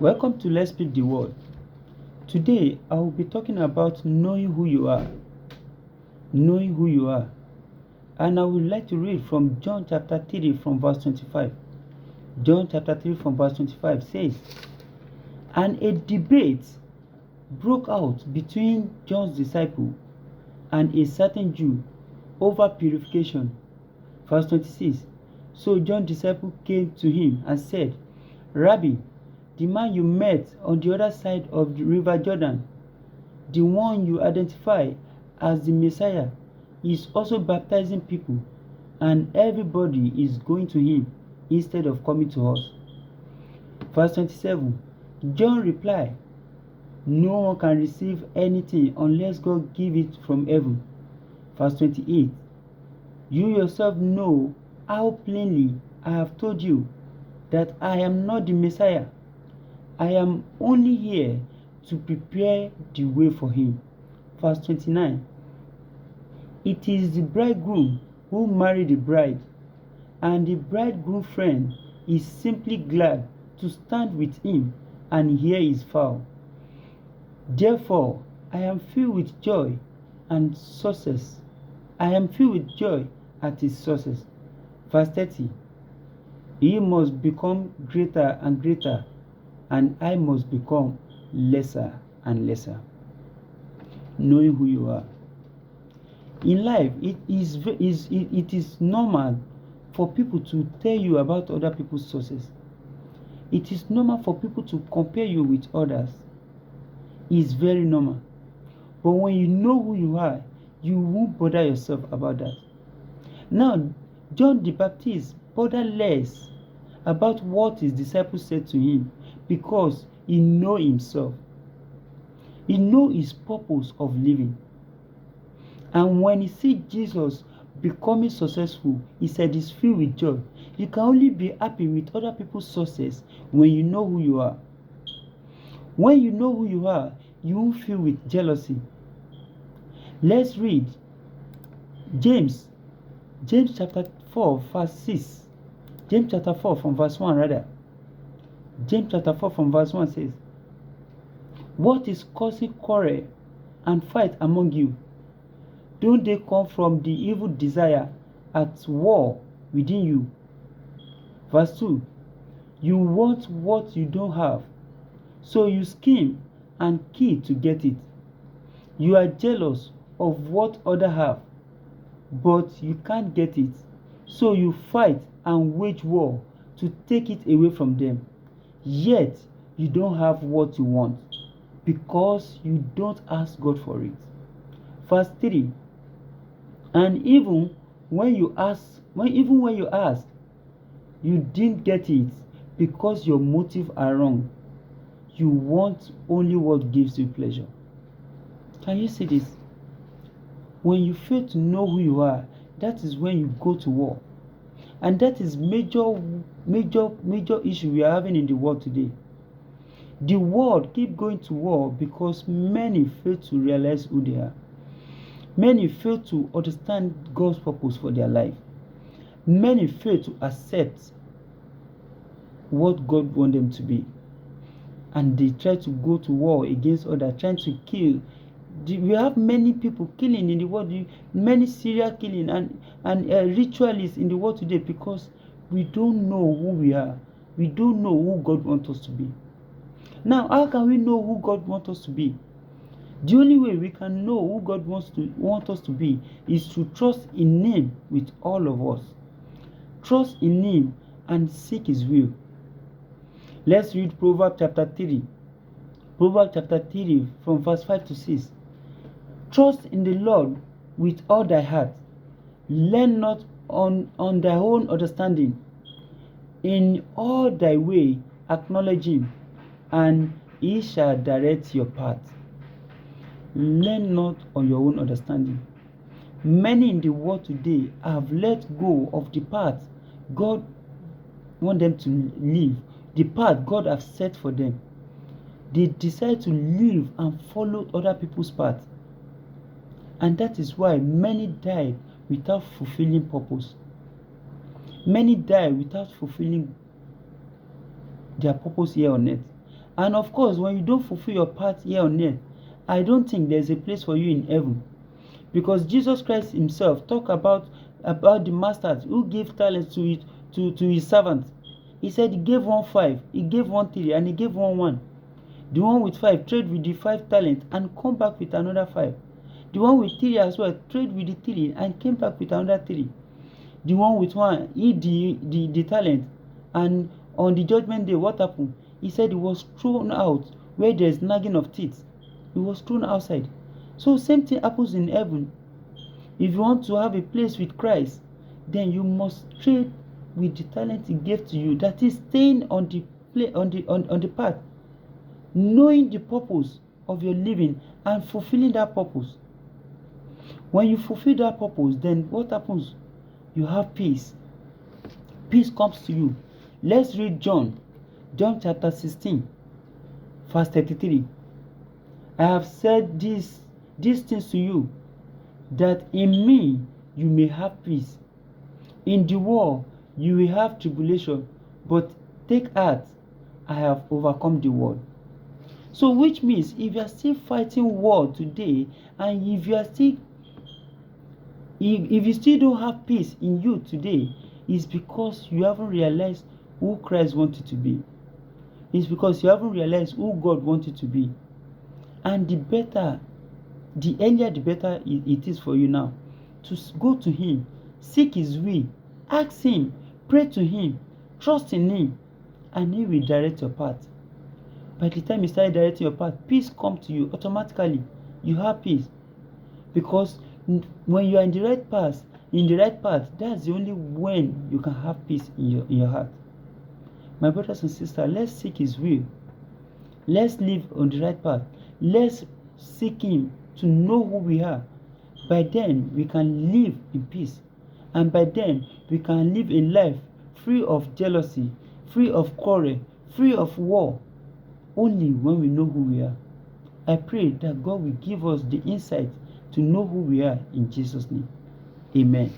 Welcome to Let's Speak the Word. Today I will be talking about knowing who you are. Knowing who you are. And I would like to read from John chapter 3 from verse 25. John chapter 3 from verse 25 says, "And a debate broke out between John's disciple and a certain Jew over purification." Verse 26. "So John's disciple came to him and said, Rabbi, the man you met on the other side of the river Jordan, the one you identify as the Messiah, is also baptizing people, and everybody is going to him instead of coming to us." Verse 27. John replied, "No one can receive anything unless God give it from heaven." Verse 28. "You yourself know how plainly I have told you that I am not the Messiah. I am only here to prepare the way for him." Verse 29. "It is the bridegroom who married the bride, and the bridegroom friend is simply glad to stand with him and hear his vow. Therefore, I am filled with joy and success. I am filled with joy at his success." Verse 30. "He must become greater and greater, and I must become lesser and lesser." Knowing who you are. In life, it is normal for people to tell you about other people's success. It is normal for people to compare you with others. It's very normal. But when you know who you are, you won't bother yourself about that. Now, John the Baptist bothered less about what his disciples said to him because he know himself. He know his purpose of living. And when he see Jesus becoming successful, he said he's filled with joy. You can only be happy with other people's success when you know who you are. When you know who you are, you won't feel with jealousy. Let's read James chapter 4 verse 6. James chapter 4 from verse 1 rather. James chapter 4 from verse 1 says, "What is causing quarrel and fight among you? Don't they come from the evil desire at war within you?" Verse 2. "You want what you don't have, so you scheme and kill to get it. You are jealous of what others have, but you can't get it, so you fight and wage war to take it away from them. Yet you don't have what you want because you don't ask God for it." Verse 3. "And even when you ask, you didn't get it because your motives are wrong. You want only what gives you pleasure." Can you see this? When you fail to know who you are, that is when you go to war. And that is major issue we are having in the world today. The world keep going to war because many fail to realize who they are. Many fail to understand God's purpose for their life. Many fail to accept what God wants them to be. And they try to go to war against others, trying to kill. We have many people killing in the world, many serial killing and ritualists in the world today because we don't know who we are. We don't know who God wants us to be. Now, how can we know who God wants us to be? The only way we can know who God wants us to be is to trust in Him with all of us. Trust in Him and seek His will. Let's read Proverbs chapter 3. Proverbs chapter 3 from verse 5 to 6. "Trust in the Lord with all thy heart. Lean not on thy own understanding. In all thy way acknowledge Him, and He shall direct your path." Lean not on your own understanding. Many in the world today have let go of the path God wants them to live, the path God has set for them. They decide to live and follow other people's path. And that is why many died without fulfilling purpose. Many die without fulfilling their purpose here on earth. And of course, when you don't fulfill your part here on earth, I don't think there's a place for you in heaven. Because Jesus Christ himself talked about the masters who gave talents to his servants. He said he gave one 5, he gave one 3, and he gave one 1. The one with 5 trade with the 5 talents and come back with another 5. The one with 3 as well trade with the 3 and came back with another 3. The one with 1 hid the talent, and on the judgment day, what happened? He said he was thrown out where there is nagging of teeth. He was thrown outside. So same thing happens in heaven. If you want to have a place with Christ, then you must trade with the talent he gave to you. That is staying on the path, knowing the purpose of your living and fulfilling that purpose. When you fulfill that purpose, then what happens? You have peace. Peace comes to you. Let's read John chapter 16, verse 33. I have said these things to you, that in me you may have peace. In the world you will have tribulation, but take heart, I have overcome the world. So which means if you are still fighting war today, and if you still don't have peace in you today, it's because you haven't realized who Christ wanted to be. It's because you haven't realized who God wanted to be. And the earlier the better it is for you now to go to him, seek his will, ask him, pray to him, trust in him, and he will direct your path. By the time you start directing your path, peace comes to you automatically. You have peace. Because when you are in the right path, that's the only when you can have peace in your heart. My brothers and sisters, let's seek his will. Let's live on the right path. Let's seek him to know who we are. By then, we can live in peace. And by then, we can live a life free of jealousy, free of quarrel, free of war. Only when we know who we are. I pray that God will give us the insight to know who we are in Jesus' name. Amen.